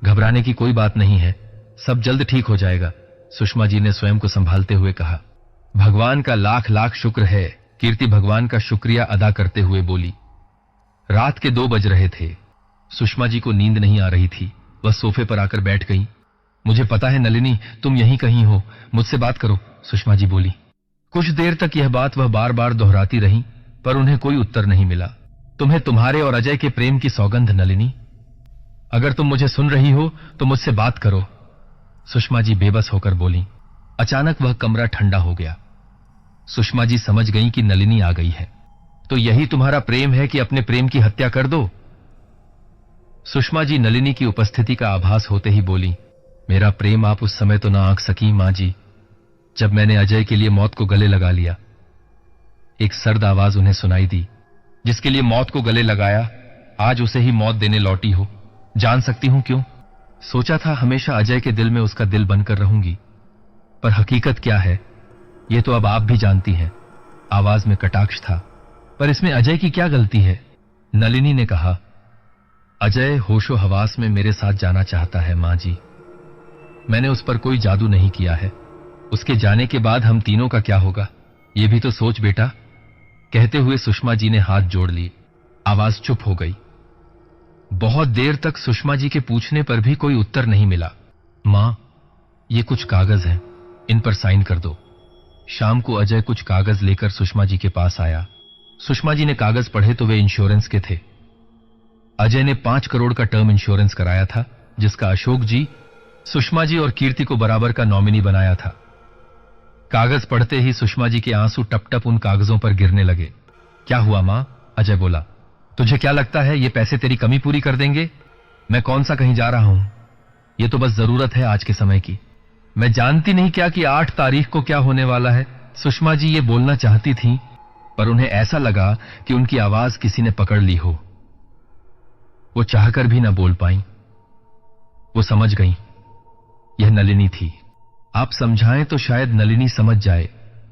घबराने की कोई बात नहीं है, सब जल्द ठीक हो जाएगा, सुषमा जी ने स्वयं को संभालते हुए कहा। भगवान का लाख लाख शुक्र है, कीर्ति भगवान का शुक्रिया अदा करते हुए बोली। रात के 2 बज रहे थे। सुषमा जी को नींद नहीं आ रही थी। वह सोफे पर आकर बैठ गई। मुझे पता है नलिनी, तुम यहीं कहीं हो, मुझसे बात करो, सुषमा जी बोली। कुछ देर तक यह बात वह बार बार दोहराती रही, पर उन्हें कोई उत्तर नहीं मिला। तुम्हें तुम्हारे और अजय के प्रेम की सौगंध नलिनी, अगर तुम मुझे सुन रही हो तो मुझसे बात करो, सुषमा जी बेबस होकर बोली। अचानक वह कमरा ठंडा हो गया। सुषमा जी समझ गईं कि नलिनी आ गई है। तो यही तुम्हारा प्रेम है कि अपने प्रेम की हत्या कर दो? सुषमा जी नलिनी की उपस्थिति का आभास होते ही बोली। मेरा प्रेम आप उस समय तो ना आंक सकी मां जी, जब मैंने अजय के लिए मौत को गले लगा लिया। एक सर्द आवाज उन्हें सुनाई दी। जिसके लिए मौत को गले लगाया, आज उसे ही मौत देने लौटी हो। जान सकती हूं क्यों? सोचा था हमेशा अजय के दिल में उसका दिल बनकर रहूंगी, पर हकीकत क्या है ये तो अब आप भी जानती हैं। आवाज में कटाक्ष था। पर इसमें अजय की क्या गलती है? नलिनी ने कहा। अजय होशो हवास में मेरे साथ जाना चाहता है मां जी। मैंने उस पर कोई जादू नहीं किया है। उसके जाने के बाद हम तीनों का क्या होगा, ये भी तो सोच बेटा। कहते हुए सुषमा जी ने हाथ जोड़ लिए। आवाज चुप हो गई। बहुत देर तक सुषमा जी के पूछने पर भी कोई उत्तर नहीं मिला। मां, ये कुछ कागज हैं, इन पर साइन कर दो। शाम को अजय कुछ कागज लेकर सुषमा जी के पास आया। सुषमा जी ने कागज पढ़े तो वे इंश्योरेंस के थे। अजय ने 5 करोड़ का टर्म इंश्योरेंस कराया था, जिसका अशोक जी, सुषमा जी और कीर्ति को बराबर का नॉमिनी बनाया था। कागज पढ़ते ही सुषमा जी के आंसू टप टप उन कागजों पर गिरने लगे। क्या हुआ मां? अजय बोला। तुझे क्या लगता है ये पैसे तेरी कमी पूरी कर देंगे? मैं कौन सा कहीं जा रहा हूं, ये तो बस जरूरत है आज के समय की। मैं जानती नहीं क्या कि 8 तारीख को क्या होने वाला है। सुषमा जी ये बोलना चाहती थीं, पर उन्हें ऐसा लगा कि उनकी आवाज किसी ने पकड़ ली हो। वो चाहकर भी न बोल पाई। वो समझ गईं, यह नलिनी थी। आप समझाएं तो शायद नलिनी समझ जाए।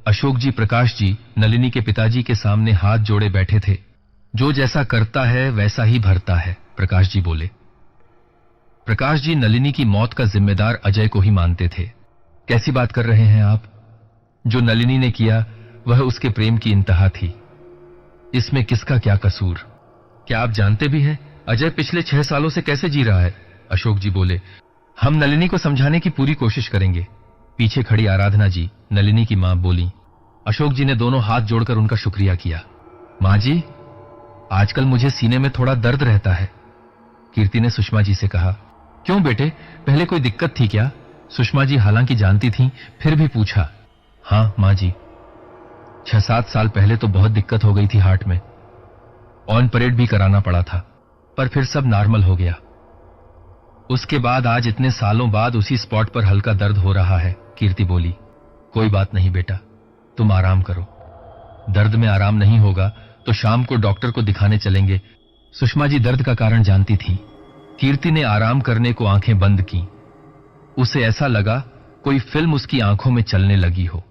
अशोक जी, प्रकाश जी नलिनी के पिताजी के सामने हाथ जोड़े बैठे थे। जो जैसा करता है वैसा ही भरता है, प्रकाश जी बोले। प्रकाश जी नलिनी की मौत का जिम्मेदार अजय को ही मानते थे। कैसी बात कर रहे हैं आप? जो नलिनी ने किया वह उसके प्रेम की इंतहा थी। इसमें किसका क्या कसूर? क्या आप जानते भी हैं अजय पिछले 6 सालों से कैसे जी रहा है? अशोक जी बोले। हम नलिनी को समझाने की पूरी कोशिश करेंगे। पीछे खड़ी आराधना जी, नलिनी की मां, बोली। अशोक जी ने दोनों हाथ जोड़कर उनका शुक्रिया किया। मां जी, आजकल मुझे सीने में थोड़ा दर्द रहता है, कीर्ति ने सुषमा जी से कहा। क्यों बेटे, पहले कोई दिक्कत थी क्या? सुषमा जी हालांकि जानती थीं, फिर भी पूछा। हां मां जी, 6-7 साल पहले तो बहुत दिक्कत हो गई थी हार्ट में। ऑन परेड भी कराना पड़ा था, पर फिर सब नॉर्मल हो गया। उसके बाद आज इतने सालों बाद उसी स्पॉट पर हल्का दर्द हो रहा है, कीर्ति बोली। कोई बात नहीं बेटा, तुम आराम करो। दर्द में आराम नहीं होगा तो शाम को डॉक्टर को दिखाने चलेंगे। सुषमा जी दर्द का कारण जानती थी। कीर्ति ने आराम करने को आंखें बंद की। उसे ऐसा लगा कोई फिल्म उसकी आंखों में चलने लगी हो।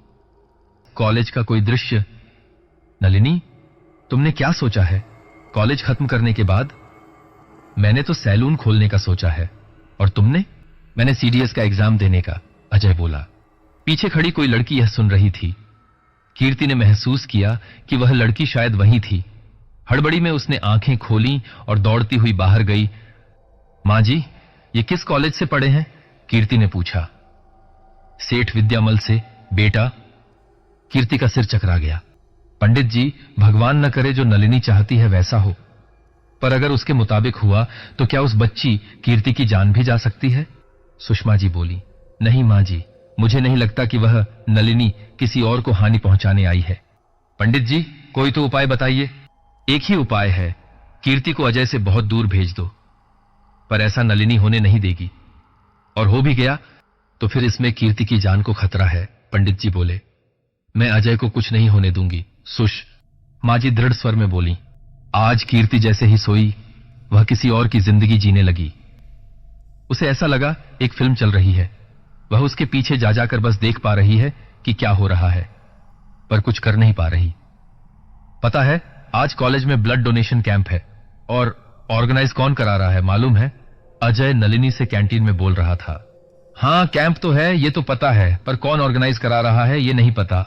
कॉलेज का कोई दृश्य। नलिनी, तुमने क्या सोचा है कॉलेज खत्म करने के बाद? मैंने तो सैलून खोलने का सोचा है। और तुमने? मैंने सीडीएस का एग्जाम देने का, अजय बोला। पीछे खड़ी कोई लड़की यह सुन रही थी। कीर्ति ने महसूस किया कि वह लड़की शायद वही थी। हड़बड़ी में उसने आंखें खोलीं और दौड़ती हुई बाहर गई। मां जी, ये किस कॉलेज से पढ़े हैं? कीर्ति ने पूछा। सेठ विद्यामल से, बेटा। कीर्ति का सिर चकरा गया। पंडित जी, भगवान न करे जो नलिनी चाहती है वैसा हो, पर अगर उसके मुताबिक हुआ तो क्या उस बच्ची कीर्ति की जान भी जा सकती है? सुषमा जी बोली। नहीं मां जी, मुझे नहीं लगता कि वह नलिनी किसी और को हानि पहुंचाने आई है। पंडित जी, कोई तो उपाय बताइए। एक ही उपाय है, कीर्ति को अजय से बहुत दूर भेज दो। पर ऐसा नलिनी होने नहीं देगी, और हो भी गया तो फिर इसमें कीर्ति की जान को खतरा है, पंडित जी बोले। मैं अजय को कुछ नहीं होने दूंगी, सुष, मां जी दृढ़ स्वर में बोली। आज कीर्ति जैसे ही सोई, वह किसी और की जिंदगी जीने लगी। उसे ऐसा लगा एक फिल्म चल रही है। वह उसके पीछे जा जाकर बस देख पा रही है कि क्या हो रहा है, पर कुछ कर नहीं पा रही। पता है, आज कॉलेज में ब्लड डोनेशन कैंप है, और ऑर्गेनाइज कौन करा रहा है मालूम है? अजय नलिनी से कैंटीन में बोल रहा था। हाँ, कैंप तो है, ये तो पता है, पर कौन ऑर्गेनाइज करा रहा है ये नहीं पता।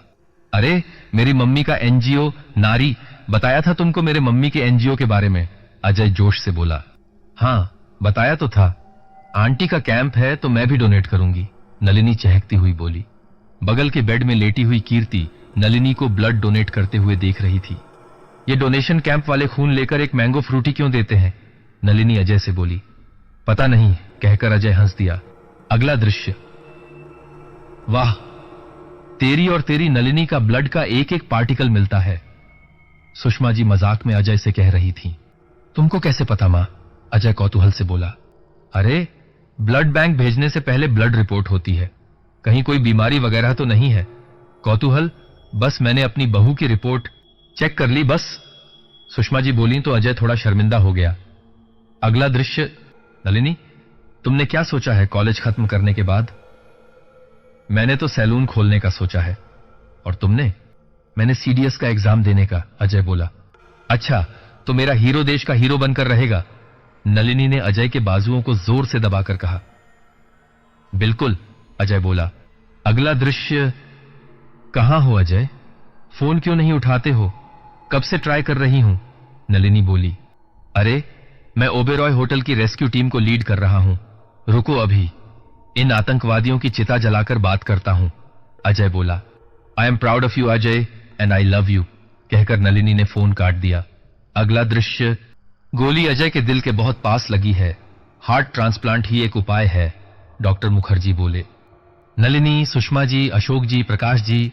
अरे, मेरी मम्मी का एनजीओ नारी, बताया था तुमको मेरे मम्मी के एनजीओ के बारे में, अजय जोश से बोला। हाँ, बताया तो था। आंटी का कैंप है तो मैं भी डोनेट करूंगी, नलिनी चहकती हुई बोली। बगल के बेड में लेटी हुई कीर्ति नलिनी को ब्लड डोनेट करते हुए देख रही थी। ये डोनेशन कैंप वाले खून लेकर एक मैंगो फ्रूटी क्यों देते हैं? नलिनी अजय से बोली। पता नहीं, कहकर अजय हंस दिया। अगला दृश्य। वाह, तेरी और तेरी नलिनी का ब्लड का एक एक पार्टिकल मिलता है, सुषमा जी मजाक में अजय से कह रही थी। तुमको कैसे पता मां? अजय कौतूहल से बोला। अरे, ब्लड बैंक भेजने से पहले ब्लड रिपोर्ट होती है, कहीं कोई बीमारी वगैरह तो नहीं है। कौतूहल, बस मैंने अपनी बहू की रिपोर्ट चेक कर ली बस, सुषमा जी बोली तो अजय थोड़ा शर्मिंदा हो गया। अगला दृश्य। नलिनी, तुमने क्या सोचा है कॉलेज खत्म करने के बाद? मैंने तो सैलून खोलने का सोचा है। और तुमने? मैंने सीडीएस का एग्जाम देने का, अजय बोला। अच्छा, तो मेरा हीरो देश का हीरो बनकर रहेगा, नलिनी ने अजय के बाजुओं को जोर से दबाकर कहा। बिल्कुल, अजय बोला। अगला दृश्य। कहां हो अजय? फोन क्यों नहीं उठाते हो? कब से ट्राई कर रही हूं, नलिनी बोली। अरे, मैं ओबेरॉय होटल की रेस्क्यू टीम को लीड कर रहा हूं, रुको अभी, इन आतंकवादियों की चिता जलाकर बात करता हूं, अजय बोला। I am proud of you Ajay and I love you, कहकर नलिनी ने फोन काट दिया। अगला दृश्य। गोली अजय के दिल के बहुत पास लगी है, हार्ट ट्रांसप्लांट ही एक उपाय है, डॉक्टर मुखर्जी बोले। नलिनी, सुषमा जी, अशोक जी, प्रकाश जी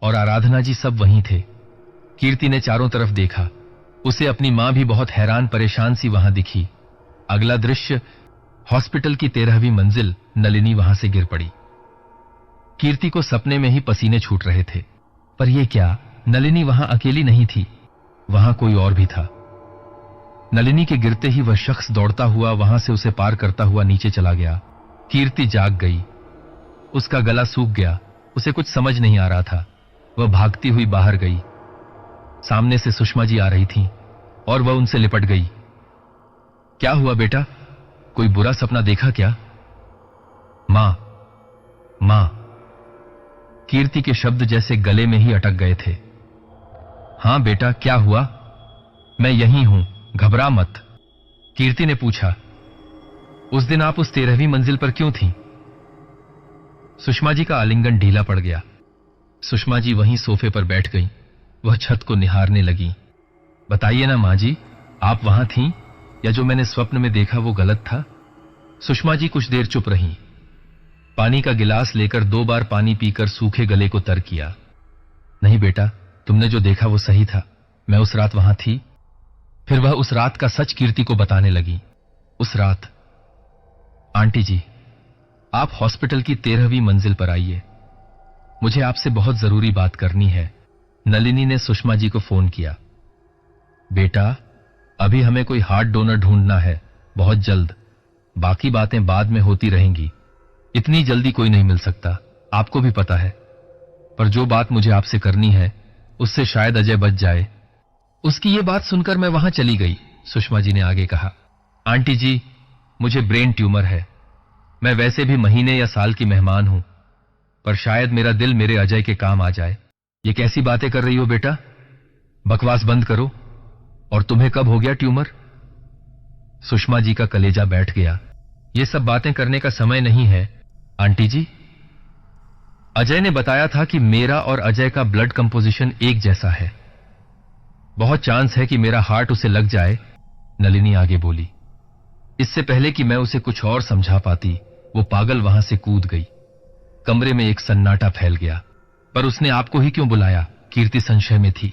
और आराधना जी सब वहीं थे। कीर्ति ने चारों तरफ देखा, उसे अपनी मां भी बहुत हैरान परेशान सी वहां दिखी। अगला दृश्य। हॉस्पिटल की 13वीं मंजिल। नलिनी वहां से गिर पड़ी। कीर्ति को सपने में ही पसीने छूट रहे थे, पर यह क्या, नलिनी वहां अकेली नहीं थी, वहां कोई और भी था। नलिनी के गिरते ही वह शख्स दौड़ता हुआ वहां से उसे पार करता हुआ नीचे चला गया। कीर्ति जाग गई, उसका गला सूख गया, उसे कुछ समझ नहीं आ रहा था। वह भागती हुई बाहर गई। सामने से सुषमा जी आ रही थीं और वह उनसे लिपट गई। क्या हुआ बेटा, कोई बुरा सपना देखा क्या? मां, मां, कीर्ति के शब्द जैसे गले में ही अटक गए थे। हां बेटा, क्या हुआ? मैं यहीं हूं, घबरा मत, कीर्ति ने पूछा। उस दिन आप उस 13वीं मंजिल पर क्यों थीं? सुषमा जी का आलिंगन ढीला पड़ गया। सुषमा जी वहीं सोफे पर बैठ गईं। वह छत को निहारने लगी। बताइए ना मां जी, आप वहां थीं या जो मैंने स्वप्न में देखा वो गलत था? सुषमा जी कुछ देर चुप रहीं। पानी का गिलास लेकर 2 बार पानी पीकर सूखे गले को तर किया। नहीं बेटा, तुमने जो देखा वो सही था, मैं उस रात वहां थी। फिर वह उस रात का सच कीर्ति को बताने लगी। उस रात। आंटी जी, आप हॉस्पिटल की 13वीं मंजिल पर आइए, मुझे आपसे बहुत जरूरी बात करनी है, नलिनी ने सुषमा जी को फोन किया। बेटा, अभी हमें कोई हार्ट डोनर ढूंढना है, बहुत जल्द, बाकी बातें बाद में होती रहेंगी, इतनी जल्दी कोई नहीं मिल सकता, आपको भी पता है। पर जो बात मुझे आपसे करनी है उससे शायद अजय बच जाए। उसकी ये बात सुनकर मैं वहां चली गई, सुषमा जी ने आगे कहा। आंटी जी, मुझे ब्रेन ट्यूमर है, मैं वैसे भी महीने या साल की मेहमान हूं, पर शायद मेरा दिल मेरे अजय के काम आ जाए। ये कैसी बातें कर रही हो बेटा, बकवास बंद करो। और तुम्हें कब हो गया ट्यूमर? सुषमा जी का कलेजा बैठ गया। ये सब बातें करने का समय नहीं है आंटी जी। अजय ने बताया था कि मेरा और अजय का ब्लड कंपोजिशन एक जैसा है, बहुत चांस है कि मेरा हार्ट उसे लग जाए, नलिनी आगे बोली। इससे पहले कि मैं उसे कुछ और समझा पाती, वो पागल वहां से कूद गई। कमरे में एक सन्नाटा फैल गया। पर उसने आपको ही क्यों बुलाया? कीर्ति संशय में थी।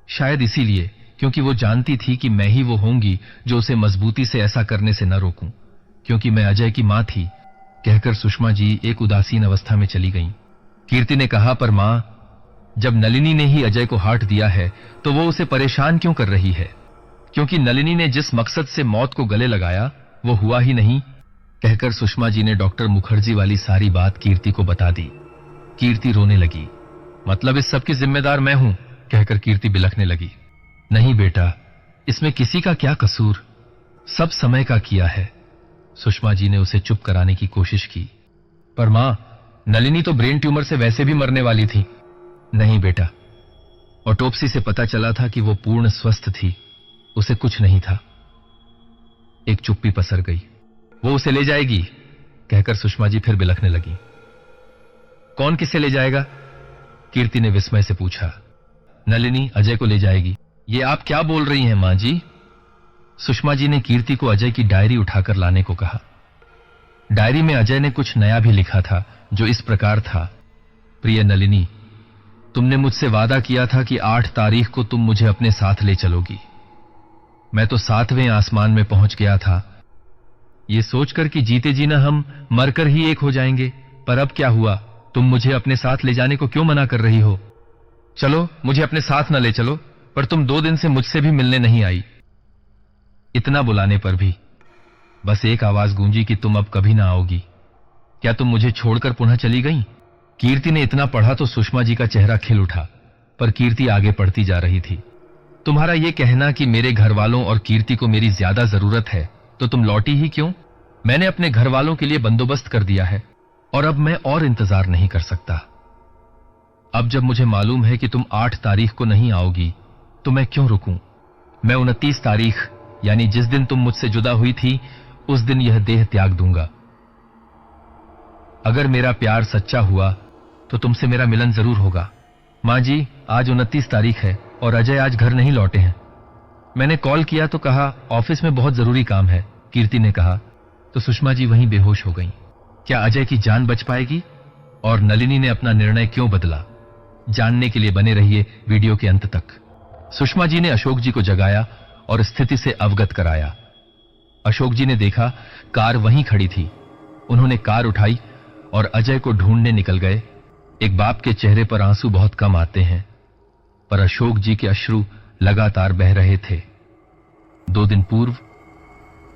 शायद इसीलिए, क्योंकि वो जानती थी कि मैं ही वो होंगी जो उसे मजबूती से ऐसा करने से न रोकूं, क्योंकि मैं अजय की मां थी, कहकर सुषमा जी एक उदासीन अवस्था में चली गईं। कीर्ति ने कहा, पर मां, जब नलिनी ने ही अजय को हार्ट दिया है तो वो उसे परेशान क्यों कर रही है? क्योंकि नलिनी ने जिस मकसद से मौत को गले लगाया वो हुआ ही नहीं। कहकर सुषमा जी ने डॉक्टर मुखर्जी वाली सारी बात कीर्ति को बता दी। कीर्ति रोने लगी। मतलब इस सब की जिम्मेदार मैं हूं, कहकर कीर्ति बिलखने लगी। नहीं बेटा, इसमें किसी का क्या कसूर, सब समय का किया है। सुषमा जी ने उसे चुप कराने की कोशिश की। पर मां, नलिनी तो ब्रेन ट्यूमर से वैसे भी मरने वाली थी। नहीं बेटा, ऑटोप्सी से पता चला था कि वो पूर्ण स्वस्थ थी, उसे कुछ नहीं था। एक चुप्पी पसर गई। वो उसे ले जाएगी, कहकर सुषमा जी फिर बिलखने लगी। कौन किसे ले जाएगा? कीर्ति ने विस्मय से पूछा। नलिनी अजय को ले जाएगी। ये आप क्या बोल रही हैं मां जी? सुषमा जी ने कीर्ति को अजय की डायरी उठाकर लाने को कहा। डायरी में अजय ने कुछ नया भी लिखा था, जो इस प्रकार था। प्रिय नलिनी, तुमने मुझसे वादा किया था कि 8 तारीख को तुम मुझे अपने साथ ले चलोगी। मैं तो 7वें आसमान में पहुंच गया था, ये सोचकर कि जीते जी ना हम मरकर ही एक हो जाएंगे। पर अब क्या हुआ? तुम मुझे अपने साथ ले जाने को क्यों मना कर रही हो? चलो, मुझे अपने साथ न ले चलो, पर तुम 2 दिन से मुझसे भी मिलने नहीं आई। इतना बुलाने पर भी बस एक आवाज गूंजी कि तुम अब कभी ना आओगी। क्या तुम मुझे छोड़कर पुनः चली गई? कीर्ति ने इतना पढ़ा तो सुषमा जी का चेहरा खिल उठा, पर कीर्ति आगे पढ़ती जा रही थी। तुम्हारा यह कहना कि मेरे घर वालों और कीर्ति को मेरी ज्यादा जरूरत है, तो तुम लौटी ही क्यों? मैंने अपने घर वालों के लिए बंदोबस्त कर दिया है और अब मैं और इंतजार नहीं कर सकता। अब जब मुझे मालूम है कि तुम 8 तारीख को नहीं आओगी, तो मैं क्यों रुकूं? मैं 29 तारीख, यानी जिस दिन तुम मुझसे जुदा हुई थी, उस दिन यह देह त्याग दूंगा। अगर मेरा प्यार सच्चा हुआ तो तुमसे मेरा मिलन जरूर होगा। मां जी, आज 29 तारीख है और अजय आज घर नहीं लौटे हैं। मैंने कॉल किया तो कहा ऑफिस में बहुत जरूरी काम है, कीर्ति ने कहा तो सुषमा जी वहीं बेहोश हो गईं। क्या अजय की जान बच पाएगी? और नलिनी ने अपना निर्णय क्यों बदला? जानने के लिए बने रहिए वीडियो के अंत तक। सुषमा जी ने अशोक जी को जगाया और स्थिति से अवगत कराया। अशोक जी ने देखा कार वहीं खड़ी थी। उन्होंने कार उठाई और अजय को ढूंढने निकल गए। एक बाप के चेहरे पर आंसू बहुत कम आते हैं, पर अशोक जी के अश्रु लगातार बह रहे थे। 2 दिन पूर्व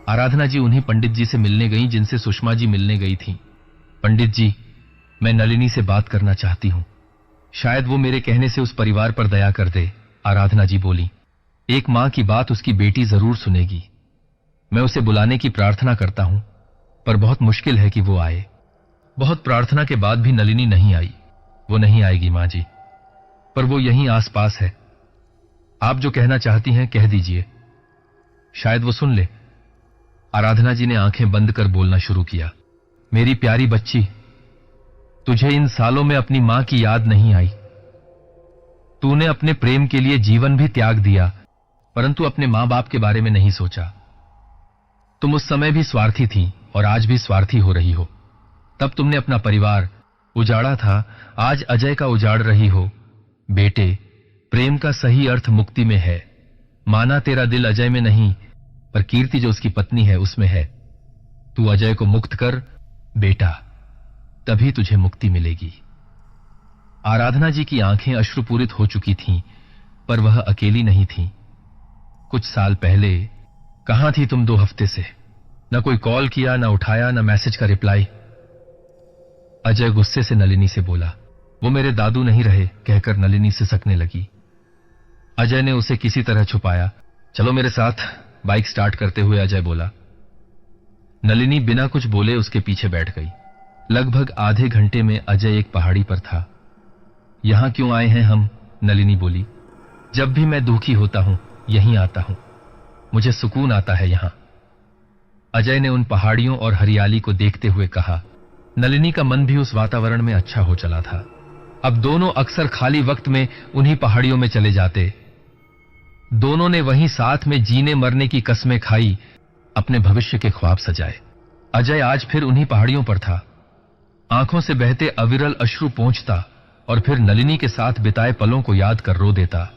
आराधना जी उन्हीं पंडित जी से मिलने गईं जिनसे सुषमा जी मिलने गई थीं। पंडित जी, मैं नलिनी से बात करना चाहती हूं। शायद वो मेरे कहने से उस परिवार पर दया कर दे, आराधना जी बोली। एक मां की बात उसकी बेटी जरूर सुनेगी। मैं उसे बुलाने की प्रार्थना करता हूं, पर बहुत मुश्किल है कि वो आए। बहुत प्रार्थना के बाद भी नलिनी नहीं आई। वो नहीं आएगी मां जी, पर वो यहीं आसपास है। आप जो कहना चाहती हैं कह दीजिए, शायद वो सुन ले। आराधना जी ने आंखें बंद कर बोलना शुरू किया। मेरी प्यारी बच्ची, तुझे इन सालों में अपनी मां की याद नहीं आई। तूने अपने प्रेम के लिए जीवन भी त्याग दिया, परंतु अपने मां बाप के बारे में नहीं सोचा। तुम उस समय भी स्वार्थी थी और आज भी स्वार्थी हो रही हो। तब तुमने अपना परिवार उजाड़ा था, आज अजय का उजाड़ रही हो। बेटे, प्रेम का सही अर्थ मुक्ति में है। माना तेरा दिल अजय में नहीं, पर कीर्ति जो उसकी पत्नी है उसमें है। तू अजय को मुक्त कर बेटा, तभी तुझे मुक्ति मिलेगी। आराधना जी की आंखें अश्रुपूरित हो चुकी थीं, पर वह अकेली नहीं थीं। कुछ साल पहले कहां थी तुम 2 हफ्ते से? न कोई कॉल किया, न उठाया, न मैसेज का रिप्लाई। अजय गुस्से से नलिनी से बोला। वो मेरे दादू नहीं रहे, कहकर नलिनी सिसकने लगी। अजय ने उसे किसी तरह छुपाया। चलो मेरे साथ, बाइक स्टार्ट करते हुए अजय बोला। नलिनी बिना कुछ बोले उसके पीछे बैठ गई। लगभग आधे घंटे में अजय एक पहाड़ी पर था। यहां क्यों आए हैं हम? नलिनी बोली। जब भी मैं दुखी होता हूं यहीं आता हूं, मुझे सुकून आता है यहां। अजय ने उन पहाड़ियों और हरियाली को देखते हुए कहा। नलिनी का मन भी उस वातावरण में अच्छा हो चला था। अब दोनों अक्सर खाली वक्त में उन्हीं पहाड़ियों में चले जाते। दोनों ने वहीं साथ में जीने मरने की कस्में खाई, अपने भविष्य के ख्वाब सजाए। अजय आज फिर उन्हीं पहाड़ियों पर था। आंखों से बहते अविरल अश्रु पोंछता और फिर नलिनी के साथ बिताए पलों को याद कर रो देता।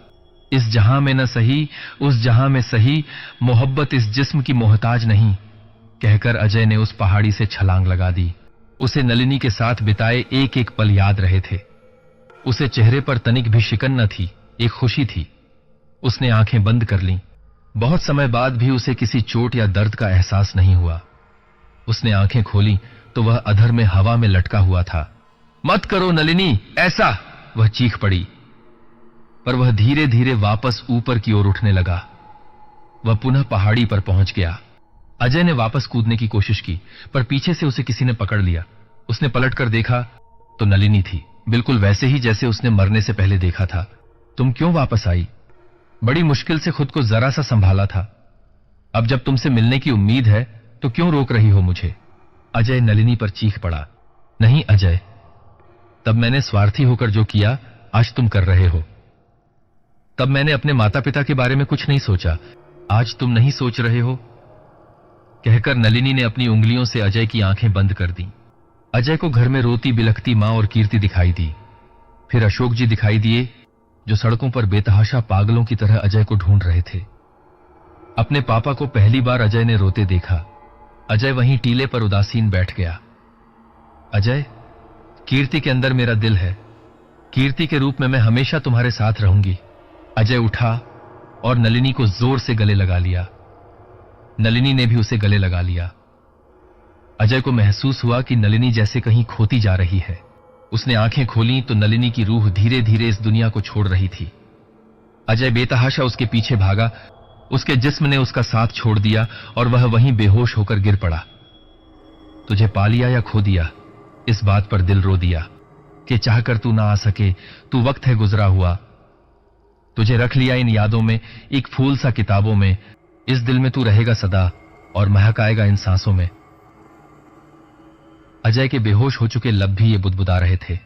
इस जहां में न सही, उस जहां में सही, मोहब्बत इस जिस्म की मोहताज नहीं, कहकर अजय ने उस पहाड़ी से छलांग लगा दी। उसे नलिनी के साथ बिताए एक एक पल याद रहे थे। उसे चेहरे पर तनिक भी शिकन न थी, एक खुशी थी। उसने आंखें बंद कर लीं। बहुत समय बाद भी उसे किसी चोट या दर्द का एहसास नहीं हुआ। उसने आंखें खोली तो वह अधर में हवा में लटका हुआ था। मत करो नलिनी, ऐसा, वह चीख पड़ी। पर वह धीरे धीरे वापस ऊपर की ओर उठने लगा। वह पुनः पहाड़ी पर पहुंच गया। अजय ने वापस कूदने की कोशिश की, पर पीछे से उसे किसी ने पकड़ लिया। उसने पलटकर देखा तो नलिनी थी, बिल्कुल वैसे ही जैसे उसने मरने से पहले देखा था। तुम क्यों वापस आई? बड़ी मुश्किल से खुद को जरा सा संभाला था। अब जब तुमसे मिलने की उम्मीद है तो क्यों रोक रही हो मुझे? अजय नलिनी पर चीख पड़ा। नहीं अजय, तब मैंने स्वार्थी होकर जो किया आज तुम कर रहे हो। तब मैंने अपने माता पिता के बारे में कुछ नहीं सोचा, आज तुम नहीं सोच रहे हो? कहकर नलिनी ने अपनी उंगलियों से अजय की आंखें बंद कर दी। अजय को घर में रोती बिलखती मां और कीर्ति दिखाई दी। फिर अशोक जी दिखाई दिए, जो सड़कों पर बेतहाशा पागलों की तरह अजय को ढूंढ रहे थे। अपने पापा को पहली बार अजय ने रोते देखा। अजय वहीं टीले पर उदासीन बैठ गया। अजय, कीर्ति के अंदर मेरा दिल है। कीर्ति के रूप में मैं हमेशा तुम्हारे साथ रहूंगी। अजय उठा और नलिनी को जोर से गले लगा लिया। नलिनी ने भी उसे गले लगा लिया। अजय को महसूस हुआ कि नलिनी जैसे कहीं खोती जा रही है। उसने आंखें खोली तो नलिनी की रूह धीरे धीरे इस दुनिया को छोड़ रही थी। अजय बेतहाशा उसके पीछे भागा। उसके जिस्म ने उसका साथ छोड़ दिया और वह वहीं बेहोश होकर गिर पड़ा। तुझे पा लिया या खो दिया, इस बात पर दिल रो दिया कि चाहकर तू ना आ सके, तू वक्त है गुजरा हुआ। तुझे रख लिया इन यादों में, एक फूल सा किताबों में। इस दिल में तू रहेगा सदा और महक आएगा इन सांसों में। अजय के बेहोश हो चुके लब भी ये बुदबुदा रहे थे।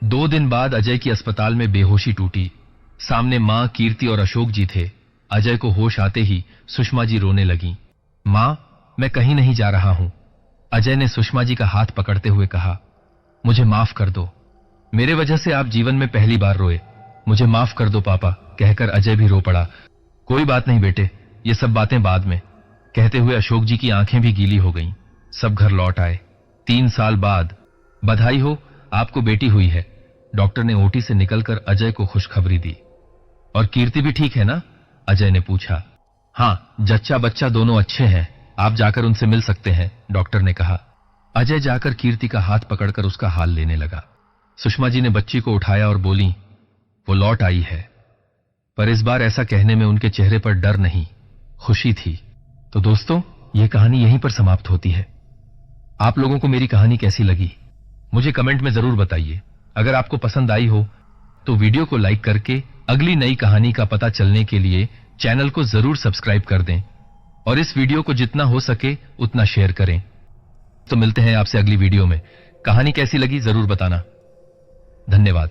2 दिन बाद अजय की अस्पताल में बेहोशी टूटी। सामने मां, कीर्ति और अशोक जी थे। अजय को होश आते ही सुषमा जी रोने लगी। मां, मैं कहीं नहीं जा रहा हूं। अजय ने सुषमा जी का हाथ पकड़ते हुए कहा, मुझे माफ कर दो। मेरे वजह से आप जीवन में पहली बार रोए। मुझे माफ कर दो पापा, कहकर अजय भी रो पड़ा। कोई बात नहीं बेटे, ये सब बातें बाद में, कहते हुए अशोक जी की आंखें भी गीली हो गईं। सब घर लौट आए। 3 साल बाद। बधाई हो, आपको बेटी हुई है। डॉक्टर ने ओटी से निकलकर अजय को खुशखबरी दी। और कीर्ति भी ठीक है ना? अजय ने पूछा। हां, जच्चा बच्चा दोनों अच्छे हैं, आप जाकर उनसे मिल सकते हैं, डॉक्टर ने कहा। अजय जाकर कीर्ति का हाथ पकड़कर उसका हाल लेने लगा। सुषमा जी ने बच्ची को उठाया और बोली, वो लौट आई है। पर इस बार ऐसा कहने में उनके चेहरे पर डर नहीं, खुशी थी। तो दोस्तों, यह कहानी यहीं पर समाप्त होती है। आप लोगों को मेरी कहानी कैसी लगी मुझे कमेंट में जरूर बताइए। अगर आपको पसंद आई हो तो वीडियो को लाइक करके अगली नई कहानी का पता चलने के लिए चैनल को जरूर सब्सक्राइब कर दें और इस वीडियो को जितना हो सके उतना शेयर करें। तो मिलते हैं आपसे अगली वीडियो में। कहानी कैसी लगी जरूर बताना। धन्यवाद।